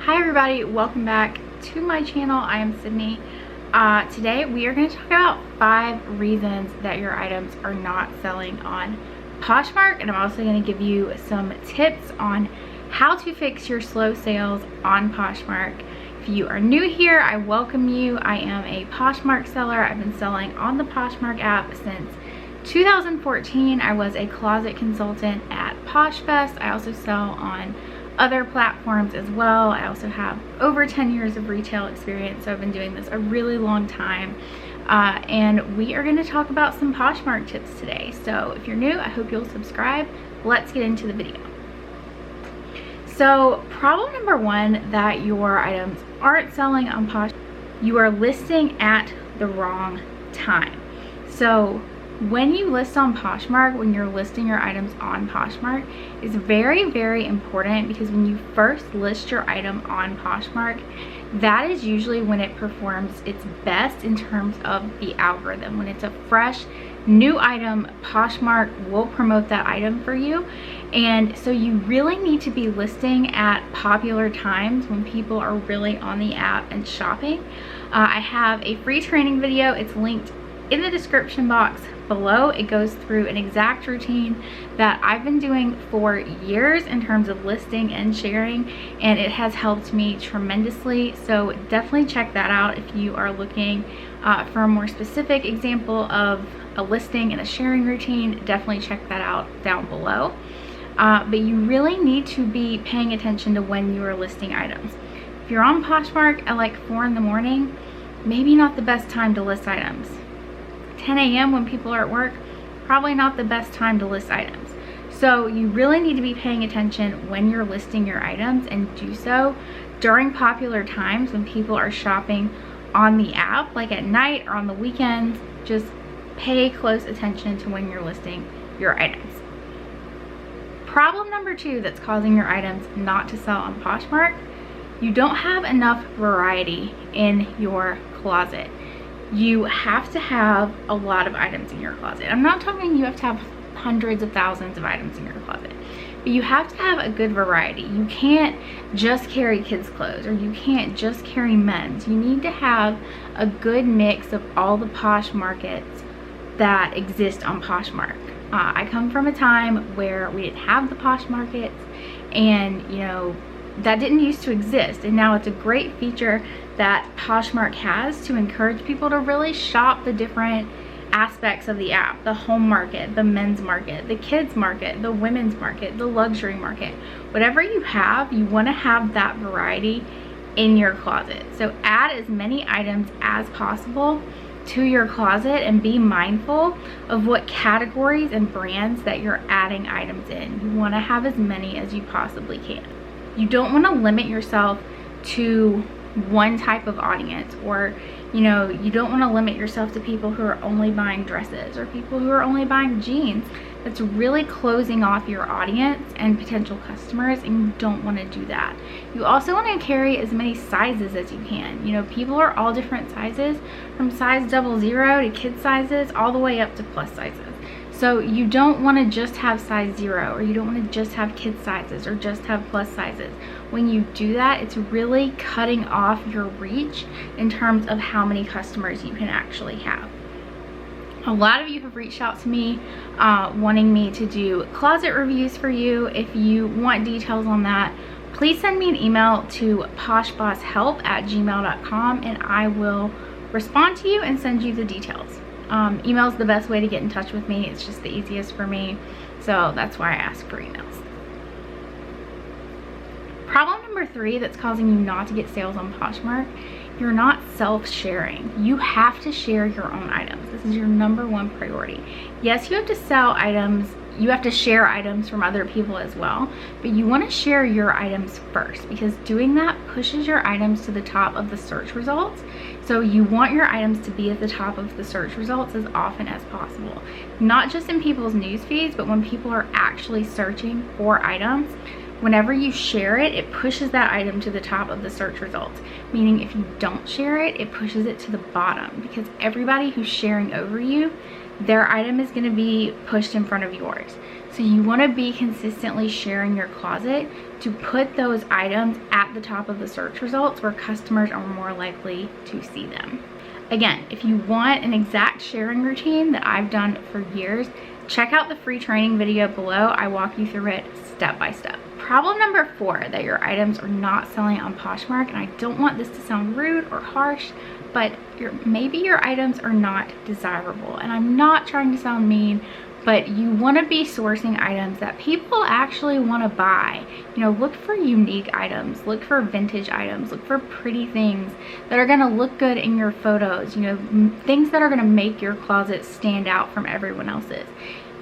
Hi everybody, welcome back to my channel. I am Sydney. Today we are going to talk about 5 reasons that your items are not selling on Poshmark, and I'm also going to give you some tips on how to fix your slow sales on Poshmark. If you are new here, I welcome you. I am a Poshmark seller. I've been selling on the Poshmark app since 2014. I was a closet consultant at POSHFest. I also sell on other platforms as well. I also have over 10 years of retail experience, so I've been doing this a really long time. And we are going to talk about some Poshmark tips today. So if you're new, I hope you'll subscribe. Let's get into the video. So problem number 1 that your items aren't selling on Poshmark, you are listing at the wrong time. So when you list on Poshmark, when you're listing your items on Poshmark, is very, very important, because when you first list your item on Poshmark, that is usually when it performs its best in terms of the algorithm. When it's a fresh, new item, Poshmark will promote that item for you. And so you really need to be listing at popular times when people are really on the app and shopping. I have a free training video. It's linked in the description box below. It goes through an exact routine that I've been doing for years in terms of listing and sharing, and it has helped me tremendously. So definitely check that out if you are looking for a more specific example of a listing and a sharing routine. Definitely check that out down below. But you really need to be paying attention to when you are listing items. If you're on Poshmark at like 4 in the morning, maybe not the best time to list items. 10 a.m. when people are at work, probably not the best time to list items. So you really need to be paying attention when you're listing your items, and do so during popular times when people are shopping on the app, like at night or on the weekends. Just pay close attention to when you're listing your items. Problem number 2 that's causing your items not to sell on Poshmark: you don't have enough variety in your closet. You have to have a lot of items in your closet. I'm not talking you have to have hundreds of thousands of items in your closet, but you have to have a good variety. You can't just carry kids' clothes, or you can't just carry men's. You need to have a good mix of all the Posh markets that exist on Poshmark. I come from a time where we didn't have the Posh markets, and that didn't used to exist, and now it's a great feature that Poshmark has to encourage people to really shop the different aspects of the app: the home market, the men's market, the kids market, the women's market, the luxury market. Whatever you have, you want to have that variety in your closet. So add as many items as possible to your closet, and be mindful of what categories and brands that you're adding items in. You want to have as many as you possibly can. You don't want to limit yourself to one type of audience, or you don't want to limit yourself to people who are only buying dresses, or people who are only buying jeans. That's really closing off your audience and potential customers, and you don't want to do that. You also want to carry as many sizes as you can. People are all different sizes, from size 00 to kid sizes all the way up to plus sizes. So you don't want to just have size 0, or you don't want to just have kid sizes, or just have plus sizes. When you do that, it's really cutting off your reach in terms of how many customers you can actually have. A lot of you have reached out to me wanting me to do closet reviews for you. If you want details on that, please send me an email to poshbosshelp@gmail.com, and I will respond to you and send you the details. Email is the best way to get in touch with me. It's just the easiest for me, so that's why I ask for emails. Problem number 3 that's causing you not to get sales on Poshmark: you're not self-sharing. You have to share your own items. This is your number 1 priority. Yes, you have to sell items, you have to share items from other people as well, but you want to share your items first, because doing that pushes your items to the top of the search results. So you want your items to be at the top of the search results as often as possible, not just in people's news feeds, but when people are actually searching for items. Whenever you share it, it pushes that item to the top of the search results. Meaning if you don't share it, it pushes it to the bottom, because everybody who's sharing over you, their item is going to be pushed in front of yours. So you want to be consistently sharing your closet to put those items at the top of the search results where customers are more likely to see them. Again, if you want an exact sharing routine that I've done for years, check out the free training video below. I walk you through it step by step. Problem number 4 that your items are not selling on Poshmark, and I don't want this to sound rude or harsh, but maybe your items are not desirable. And I'm not trying to sound mean, but you want to be sourcing items that people actually want to buy. You know, look for unique items, look for vintage items, look for pretty things that are going to look good in your photos, you know, things that are going to make your closet stand out from everyone else's.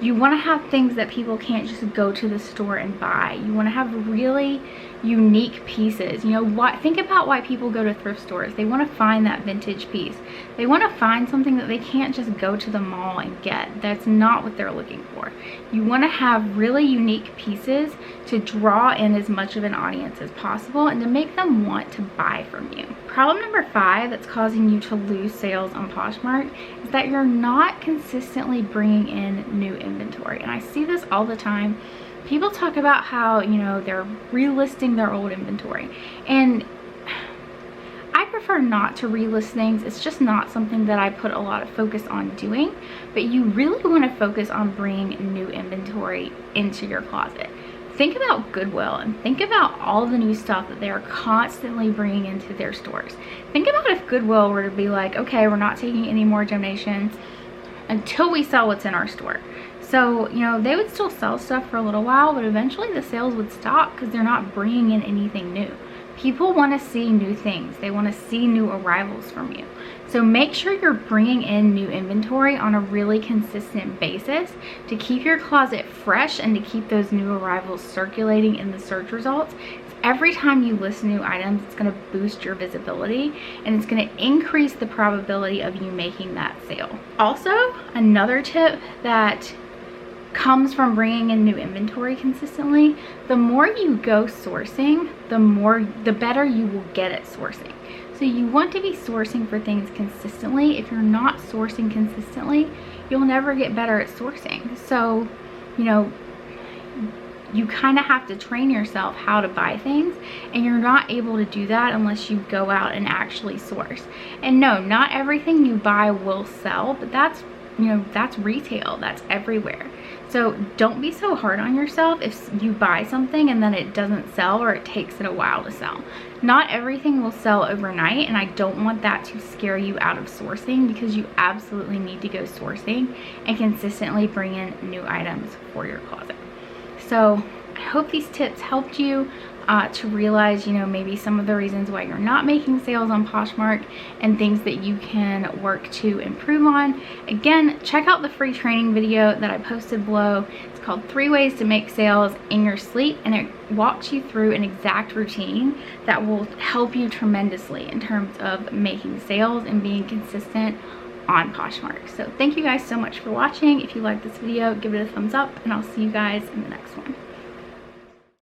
You want to have things that people can't just go to the store and buy. You want to have really unique pieces. You know, think about why people go to thrift stores. They want to find that vintage piece. They want to find something that they can't just go to the mall and get. That's not what they're looking for. You want to have really unique pieces to draw in as much of an audience as possible and to make them want to buy from you. Problem number 5 that's causing you to lose sales on Poshmark is that you're not consistently bringing in new inventory. And I see this all the time. People talk about how, you know, they're relisting their old inventory, and I prefer not to relist things. It's just not something that I put a lot of focus on doing, but you really want to focus on bringing new inventory into your closet. Think about Goodwill and think about all the new stuff that they are constantly bringing into their stores. Think about if Goodwill were to be like, okay, we're not taking any more donations until we sell what's in our store. So, you know, they would still sell stuff for a little while, but eventually the sales would stop because they're not bringing in anything new. People want to see new things. They want to see new arrivals from you. So make sure you're bringing in new inventory on a really consistent basis to keep your closet fresh and to keep those new arrivals circulating in the search results. Every time you list new items, it's going to boost your visibility and it's going to increase the probability of you making that sale. Also, another tip that comes from bringing in new inventory consistently, the more you go sourcing, the better you will get at sourcing. So you want to be sourcing for things consistently. If you're not sourcing consistently, you'll never get better at sourcing. So, you know, you kind of have to train yourself how to buy things, and you're not able to do that unless you go out and actually source. And no, not everything you buy will sell, but that's, you know, that's retail, that's everywhere. So don't be so hard on yourself if you buy something and then it doesn't sell or it takes it a while to sell. Not everything will sell overnight, and I don't want that to scare you out of sourcing, because you absolutely need to go sourcing and consistently bring in new items for your closet. So I hope these tips helped you to realize, you know, maybe some of the reasons why you're not making sales on Poshmark and things that you can work to improve on. Again, check out the free training video that I posted below. It's called 3 Ways to Make Sales in Your Sleep, and it walks you through an exact routine that will help you tremendously in terms of making sales and being consistent on Poshmark. So thank you guys so much for watching. If you like this video, give it a thumbs up, and I'll see you guys in the next one.